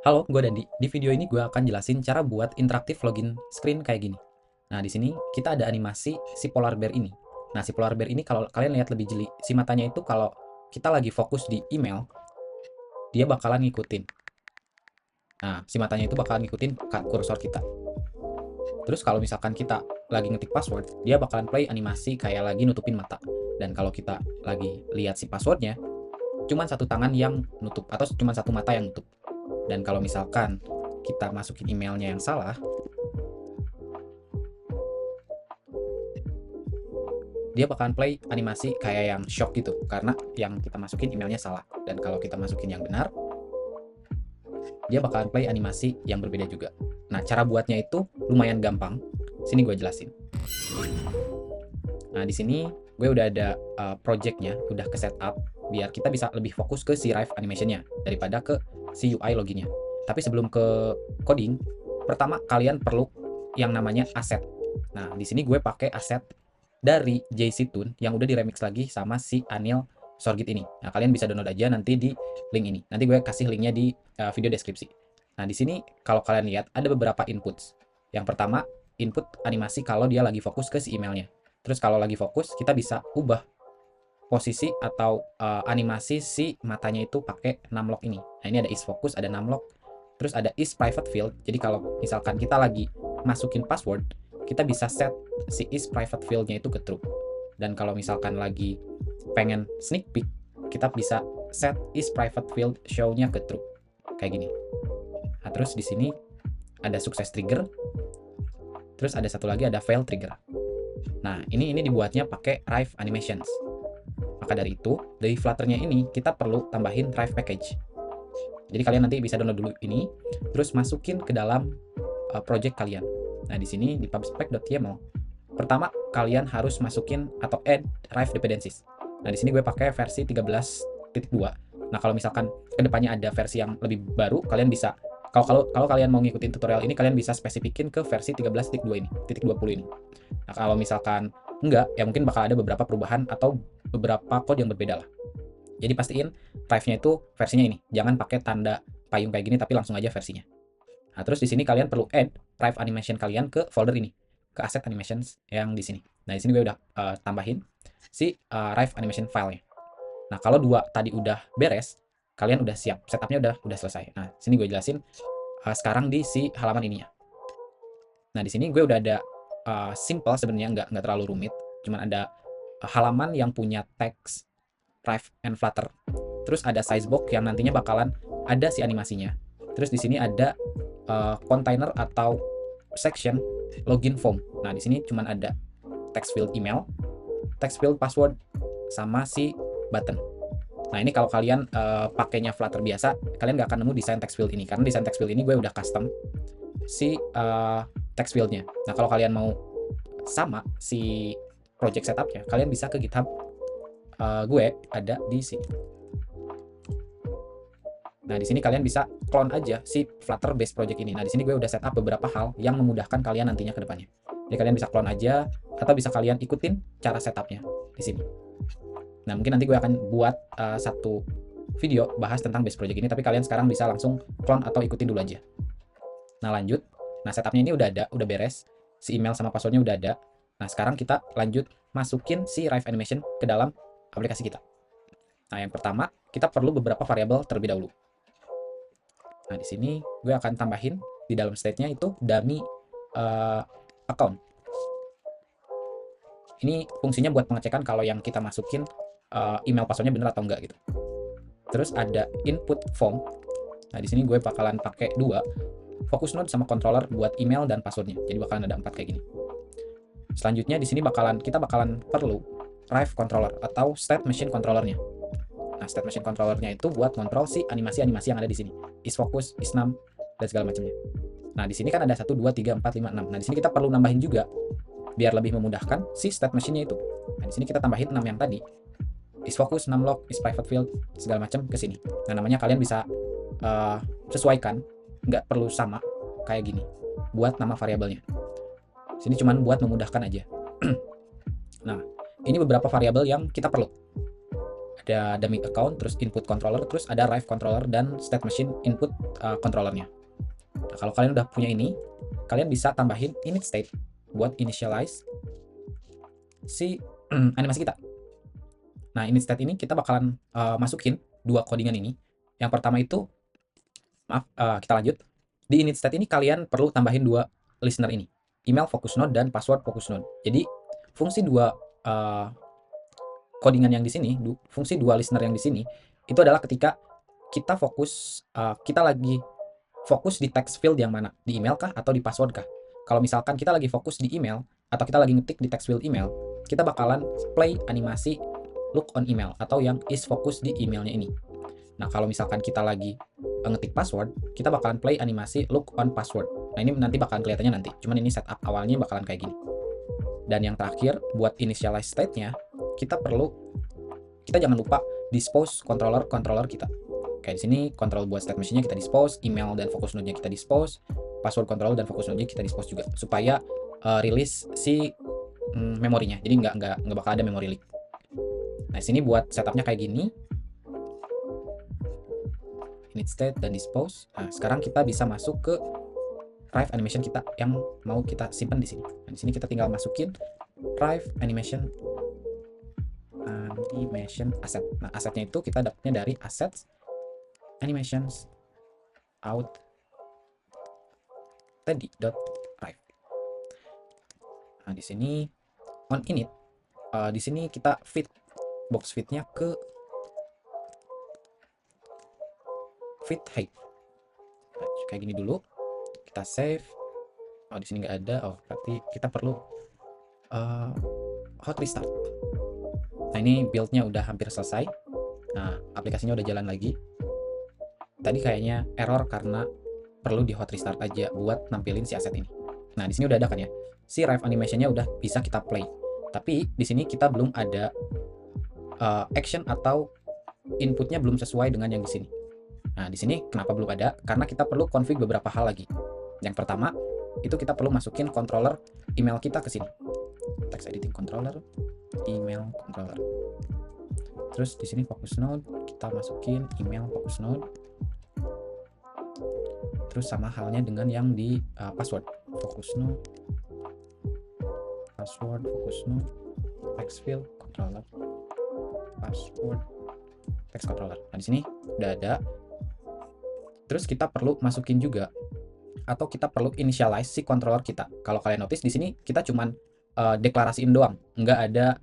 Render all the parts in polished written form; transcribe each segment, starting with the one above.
Halo, gue Dandi. Di video ini gue akan jelasin cara buat interaktif login screen kayak gini. Nah, di sini kita ada animasi si polar bear ini. Nah, si polar bear ini kalau kalian lihat lebih jeli, si matanya itu kalau kita lagi fokus di email, dia bakalan ngikutin. Nah, si matanya itu bakalan ngikutin kursor kita. Terus kalau misalkan kita lagi ngetik password, dia bakalan play animasi kayak lagi nutupin mata. Dan kalau kita lagi lihat si passwordnya, cuma satu tangan yang nutup atau cuma satu mata yang nutup. Dan kalau misalkan kita masukin emailnya yang salah, dia bakalan play animasi kayak yang shock gitu, karena yang kita masukin emailnya salah. Dan kalau kita masukin yang benar, dia bakalan play animasi yang berbeda juga. Nah, cara buatnya itu lumayan gampang. Sini gue jelasin. Nah, di sini gue udah ada projectnya, udah ke setup, biar kita bisa lebih fokus ke si Rive animationnya daripada ke si UI loginnya. Tapi sebelum ke coding, pertama kalian perlu yang namanya aset. Nah, di sini gue pakai aset dari JC Tune yang udah diremix lagi sama si Anil Sorgit ini. Nah, kalian bisa download aja nanti di link ini. Nanti gue kasih linknya di video deskripsi. Nah, di sini kalau kalian lihat ada beberapa inputs. Yang pertama, input animasi kalau dia lagi fokus ke si emailnya. Terus kalau lagi fokus, kita bisa ubah posisi atau animasi si matanya itu pakai numlock ini. Nah, ini ada is focus, ada numlock, terus ada is private field. Jadi kalau misalkan kita lagi masukin password, kita bisa set si is private field-nya itu ke true. Dan kalau misalkan lagi pengen sneak peek, kita bisa set is private field show-nya ke true. Kayak gini. Nah, terus di sini ada success trigger. Terus ada satu lagi ada fail trigger. Nah, ini dibuatnya pakai Rive Animations. Maka dari itu, dari Flutter-nya ini kita perlu tambahin Rive Package. Jadi kalian nanti bisa download dulu ini, terus masukin ke dalam project kalian. Nah, di sini di pubspec.yml. Pertama, kalian harus masukin atau add Rive dependencies. Nah, di sini gue pakai versi 13.2. Nah, kalau misalkan kedepannya ada versi yang lebih baru, kalian bisa kalau kalian mau ngikutin tutorial ini, kalian bisa spesifikin ke versi 13.2 ini, titik 20 ini. Nah, kalau misalkan enggak, ya mungkin bakal ada beberapa perubahan atau beberapa code yang berbeda lah. Jadi pastiin Rive-nya itu versinya ini. Jangan pakai tanda payung kayak gini, tapi langsung aja versinya. Nah, terus di sini kalian perlu add Rive animation kalian ke folder ini, ke asset animations yang di sini. Nah, di sini gue udah tambahin si Rive animation filenya. Nah, kalau dua tadi udah beres, kalian udah siap, setupnya udah selesai. Nah, sini gue jelasin sekarang di si halaman ininya. Nah, di sini gue udah ada simple sebenarnya, nggak terlalu rumit, cuman ada halaman yang punya teks Rive and Flutter. Terus ada sizebox yang nantinya bakalan ada si animasinya. Terus di sini ada container atau section login form. Nah, di sini cuman ada text field email, text field password, sama si button. Nah, ini kalau kalian pakainya Flutter biasa, kalian nggak akan nemu desain text field ini. Karena desain text field ini gue udah custom si text field-nya. Nah, kalau kalian mau sama si project setupnya, kalian bisa ke GitHub gue ada di sini. Nah, di sini kalian bisa clone aja si Flutter based project ini. Nah, di sini gue udah setup beberapa hal yang memudahkan kalian nantinya ke depannya. Jadi kalian bisa clone aja atau bisa kalian ikutin cara setupnya di sini. Nah, mungkin nanti gue akan buat satu video bahas tentang base project ini, tapi kalian sekarang bisa langsung clone atau ikutin dulu aja. Nah, lanjut. Nah, setupnya ini udah ada, udah beres. Si email sama passwordnya udah ada. Nah, sekarang kita lanjut masukin si Rive Animation ke dalam aplikasi kita. Nah, yang pertama, kita perlu beberapa variabel terlebih dahulu. Nah, di sini gue akan tambahin di dalam state-nya itu dummy account. Ini fungsinya buat pengecekan kalau yang kita masukin email passwordnya bener atau enggak gitu. Terus ada input form. Nah, di sini gue bakalan pakai 2 focus node sama controller buat email dan passwordnya. Jadi bakalan ada 4 kayak gini. Selanjutnya di sini kita bakalan perlu Rive controller atau state machine controllernya. Nah, state machine controllernya itu buat kontrol si animasi-animasi yang ada di sini. Is focus, is num, dan segala macamnya. Nah, di sini kan ada 1, 2, 3, 4, 5, 6. Nah, di sini kita perlu nambahin juga biar lebih memudahkan si state machine-nya itu. Nah, di sini kita tambahin 6 yang tadi. Is focus, numlock, is private field, segala macam ke sini. Nah, namanya kalian bisa sesuaikan, nggak perlu sama kayak gini buat nama variabelnya. Sini cuman buat memudahkan aja. Nah, ini beberapa variabel yang kita perlu. ada dummy account, terus input controller, terus ada Rive controller dan state machine input controllernya. Nah, kalau kalian udah punya ini, kalian bisa tambahin init state buat initialize si animasi kita. Nah, init state ini kita bakalan masukin dua codingan ini. Yang pertama itu, maaf, kita lanjut. Di init state ini kalian perlu tambahin dua listener ini, email focus node dan password focus node. Jadi fungsi dua codingan yang di sini, fungsi dua listener yang di sini itu adalah ketika kita fokus, kita lagi fokus di text field yang mana, di email kah atau di password kah. Kalau misalkan kita lagi fokus di email atau kita lagi ngetik di text field email, kita bakalan play animasi look on email atau yang is fokus di emailnya ini. Nah, kalau misalkan kita lagi ngetik password, kita bakalan play animasi look on password. Nah, ini nanti bakalan kelihatannya nanti, cuman ini setup awalnya bakalan kayak gini. Dan yang terakhir, buat initialize state-nya, kita jangan lupa dispose controller kita. Kayak di sini control buat state machine-nya kita dispose, email dan focus node-nya kita dispose, password control dan focus node-nya kita dispose juga, supaya rilis si memorinya. Jadi nggak bakal ada memory leak. Nah, sini buat setupnya kayak gini, init state dan dispose. Nah, sekarang kita bisa masuk ke Rive animation kita yang mau kita simpan di sini. Nah, di sini kita tinggal masukin Rive animation asset. Nah, asetnya itu kita dapatnya dari assets animations out tadi.rive. Nah, di sini on init, di sini kita fit box fitnya ke fit height. Nah, kayak gini dulu. Kita save. Oh, di sini nggak ada. Oh, berarti kita perlu hot restart. Nah, ini build-nya udah hampir selesai. Nah, aplikasinya udah jalan lagi. Tadi kayaknya error karena perlu di hot restart aja buat nampilin si aset ini. Nah, di sini udah ada kan ya. Si Rive animation-nya udah bisa kita play. Tapi di sini kita belum ada action atau inputnya belum sesuai dengan yang di sini. Nah, di sini kenapa belum ada? Karena kita perlu config beberapa hal lagi. Yang pertama, itu kita perlu masukin controller email kita ke sini. Text editing controller, email controller. Terus di sini focus node, kita masukin email focus node. Terus sama halnya dengan yang di password focus node, password focus node, text field controller, password text controller. Nah, di sini udah ada. Terus kita perlu masukin juga atau kita perlu initialize si controller kita. Kalau kalian notice di sini kita cuman deklarasiin doang, nggak ada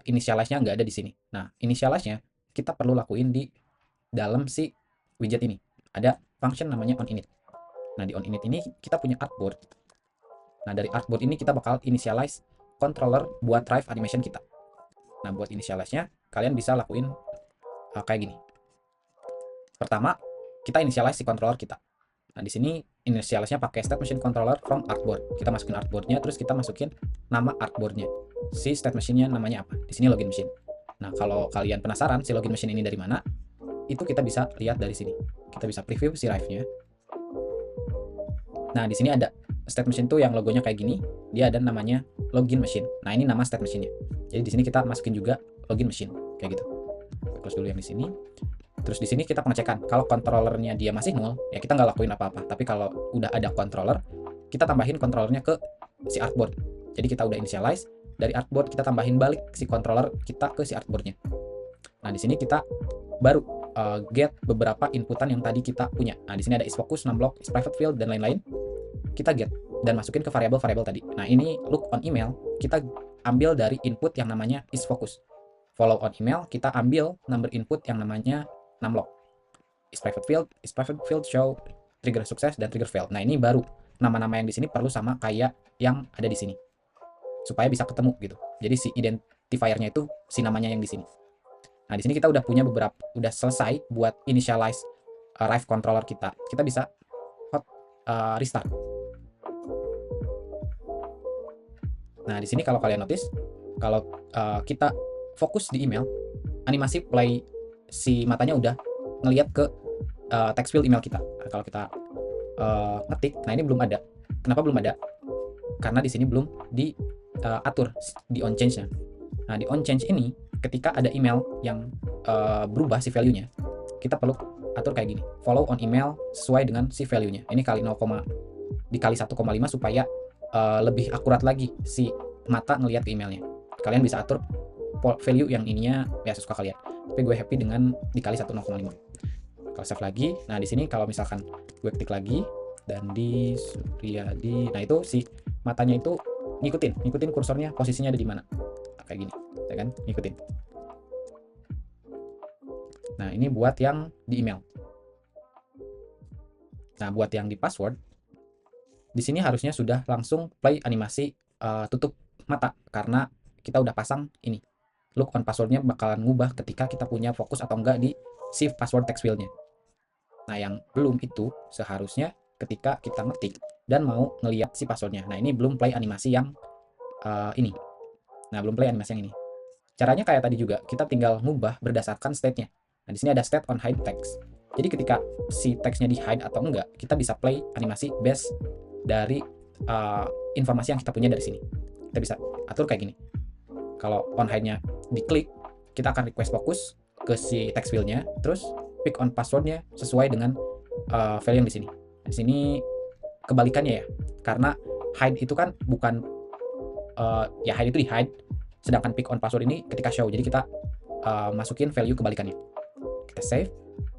initialize-nya, nggak ada di sini. Nah, initialize-nya kita perlu lakuin di dalam si widget ini. Ada function namanya onInit. Nah, di onInit ini kita punya artboard. Nah, dari artboard ini kita bakal initialize controller buat Rive animation kita. Nah, buat initialize-nya kalian bisa lakuin kayak gini. Pertama, kita initialize si controller kita. Nah, di sini initialize-nya pakai state machine controller from artboard. Kita masukin artboard-nya, terus kita masukin nama artboard-nya. Si state machine-nya namanya apa? Di sini login machine. Nah, kalau kalian penasaran si login machine ini dari mana, itu kita bisa lihat dari sini. Kita bisa preview si Rive-nya. Nah, di sini ada state machine tuh yang logonya kayak gini. Dia ada namanya login machine. Nah, ini nama state machine-nya. Jadi di sini kita masukin juga login machine kayak gitu. Close dulu yang di sini. Terus di sini kita pengecekan. Kalau controllernya dia masih nol, ya kita nggak lakuin apa-apa. Tapi kalau udah ada controller, kita tambahin controllernya ke si artboard. Jadi kita udah initialize, dari artboard kita tambahin balik si controller kita ke si artboardnya. Nah, di sini kita baru get beberapa inputan yang tadi kita punya. Nah, di sini ada isFocus, numlock, isPrivate field, dan lain-lain. Kita get dan masukin ke variabel-variabel tadi. Nah, ini look on email, kita ambil dari input yang namanya isFocus. Follow on email, kita ambil number input yang namanya numlock. isPrivate field show, trigger sukses, dan trigger fail. Nah, ini baru nama-nama yang di sini perlu sama kayak yang ada di sini. Supaya bisa ketemu gitu. Jadi si identifier-nya itu si namanya yang di sini. Nah, di sini kita udah punya beberapa, udah selesai buat initialize Rive controller kita. Kita bisa hot restart. Nah, di sini kalau kalian notice, kalau kita fokus di email, animasi play si matanya udah ngelihat ke text field email kita. Nah, kalau kita ngetik, nah ini belum ada. Kenapa belum ada? Karena di sini belum diatur di on change-nya. Nah, di on change ini ketika ada email yang berubah si value-nya, kita perlu atur kayak gini, follow on email sesuai dengan si value-nya. Ini kali 0, dikali 1,5 supaya lebih akurat lagi si mata ngelihat ke emailnya. Kalian bisa atur value yang ininya ya sesuka kalian. Tapi gue happy dengan dikali 1,5. Kalau save lagi, nah di sini kalau misalkan gue klik lagi dan di Suryadi, nah itu si matanya itu ngikutin kursornya posisinya ada di mana. Nah, kayak gini, ya kan? Ngikutin. Nah, ini buat yang di email. Nah, buat yang di password, di sini harusnya sudah langsung play animasi tutup mata karena kita udah pasang ini. Look on passwordnya bakalan ngubah ketika kita punya fokus atau enggak di si password text field-nya. Nah, yang belum itu seharusnya ketika kita ngetik dan mau ngelihat si passwordnya. Nah, ini belum play animasi yang ini. Nah, belum play animasi yang ini. Caranya kayak tadi juga, kita tinggal ngubah berdasarkan state-nya. Nah, di sini ada state on hide text. Jadi ketika si text-nya di hide atau enggak, kita bisa play animasi based dari informasi yang kita punya dari sini. Kita bisa atur kayak gini. Kalau on hide-nya diklik, kita akan request fokus ke si text field-nya, terus pick on password-nya sesuai dengan value yang di sini. Di sini kebalikannya ya, karena hide itu kan bukan ya hide itu di hide, sedangkan pick on password ini ketika show. Jadi kita masukin value kebalikannya. Kita save.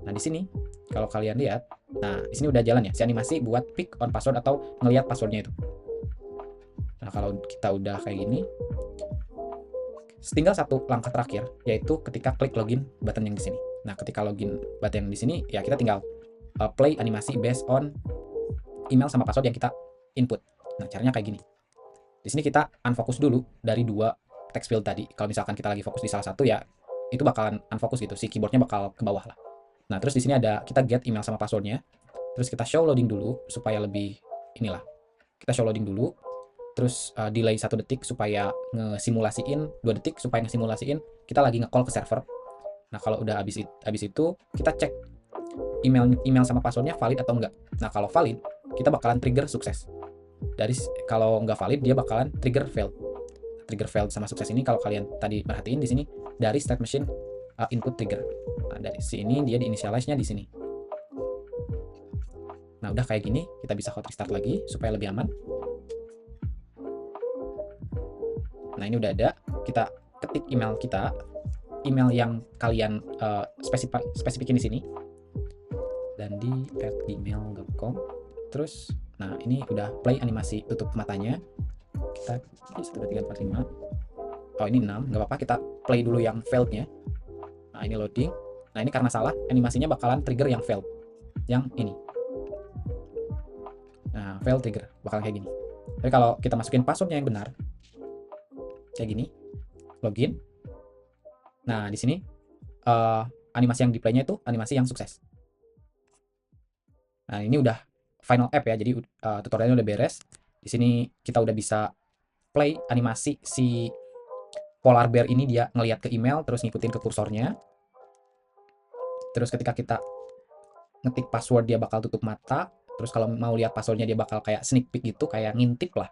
Nah, di sini kalau kalian lihat, nah di sini udah jalan ya si animasi buat pick on password atau ngelihat passwordnya itu. Nah, kalau kita udah kayak gini, tinggal satu langkah terakhir, yaitu ketika klik login button yang di sini. Nah, ketika login button yang di sini, ya kita tinggal play animasi based on email sama password yang kita input. Nah, caranya kayak gini. Di sini kita unfocus dulu dari dua text field tadi. Kalau misalkan kita lagi fokus di salah satu, ya itu bakalan unfocus gitu. Si keyboardnya bakal ke bawah lah. Nah, terus di sini ada kita get email sama passwordnya. Terus kita show loading dulu supaya lebih inilah. Kita show loading dulu. Terus delay 1 detik supaya ngesimulasiin, 2 detik supaya ngesimulasiin kita lagi nge-call ke server. Nah, kalau udah habis itu kita cek email sama passwordnya valid atau enggak. Nah, kalau valid, kita bakalan trigger sukses. Kalau nggak valid, dia bakalan trigger failed. Trigger failed sama sukses ini kalau kalian tadi perhatiin di sini dari state machine input trigger. Nah, dari sini dia di-initialize-nya di sini. Nah, udah kayak gini, kita bisa hot restart lagi supaya lebih aman. Nah, ini udah ada. Kita ketik email kita, email yang kalian spesifikin di sini, dan di @gmail.com. Terus, nah ini udah play animasi tutup matanya. Kita 1, 2, 3, 4, 5. Oh, ini 6, nggak apa-apa. Kita play dulu yang failed-nya. Nah, ini loading. Nah, ini karena salah, animasinya bakalan trigger yang failed, yang ini. Nah, failed trigger bakal kayak gini. Tapi kalau kita masukin passwordnya yang benar, kayak gini, login. Nah, di sini animasi yang di play-nya itu animasi yang sukses. Nah, ini udah final app ya, jadi tutorialnya udah beres. Di sini kita udah bisa play animasi si polar bear ini, dia ngelihat ke email terus ngikutin ke kursornya. Terus ketika kita ngetik password dia bakal tutup mata. Terus kalau mau lihat passwordnya dia bakal kayak sneak peek gitu, kayak ngintip lah.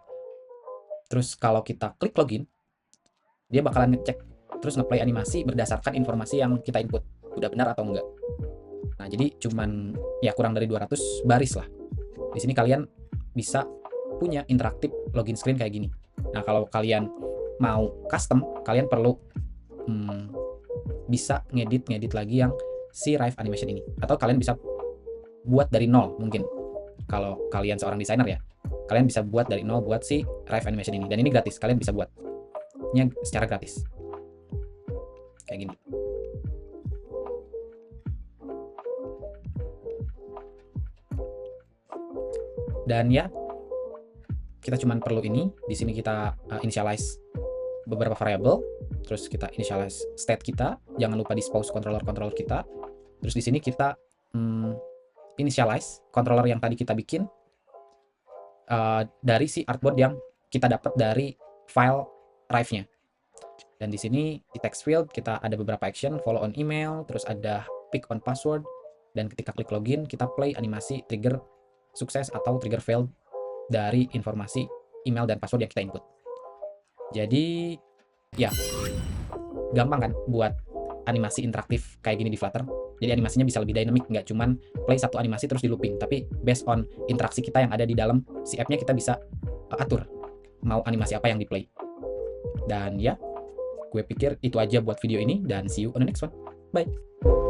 Terus kalau kita klik login, dia bakalan ngecek terus ngeplay animasi berdasarkan informasi yang kita input, udah benar atau enggak. Nah, jadi cuman ya kurang dari 200 baris lah. Di sini kalian bisa punya interaktif login screen kayak gini. Nah, kalau kalian mau custom, kalian perlu bisa ngedit lagi yang si Rive animation ini. Atau kalian bisa buat dari nol mungkin. Kalau kalian seorang desainer ya, kalian bisa buat dari nol buat si Rive animation ini. Dan ini gratis, kalian bisa buatnya secara gratis. Kayak gini. Dan ya, kita cuman perlu ini. Di sini kita initialize beberapa variabel, terus kita initialize state kita. Jangan lupa di spouse controller kita. Terus di sini kita initialize controller yang tadi kita bikin dari si artboard yang kita dapat dari file Rive-nya. Dan di sini di text field kita ada beberapa action, follow on email, terus ada pick on password, dan ketika klik login kita play animasi trigger sukses atau trigger failed dari informasi email dan password yang kita input. Jadi ya gampang kan buat animasi interaktif kayak gini di Flutter. Jadi animasinya bisa lebih dynamic, nggak cuman play satu animasi terus di looping, tapi based on interaksi kita yang ada di dalam si app-nya kita bisa atur mau animasi apa yang di play. Dan ya, gue pikir itu aja buat video ini dan see you on the next one. Bye.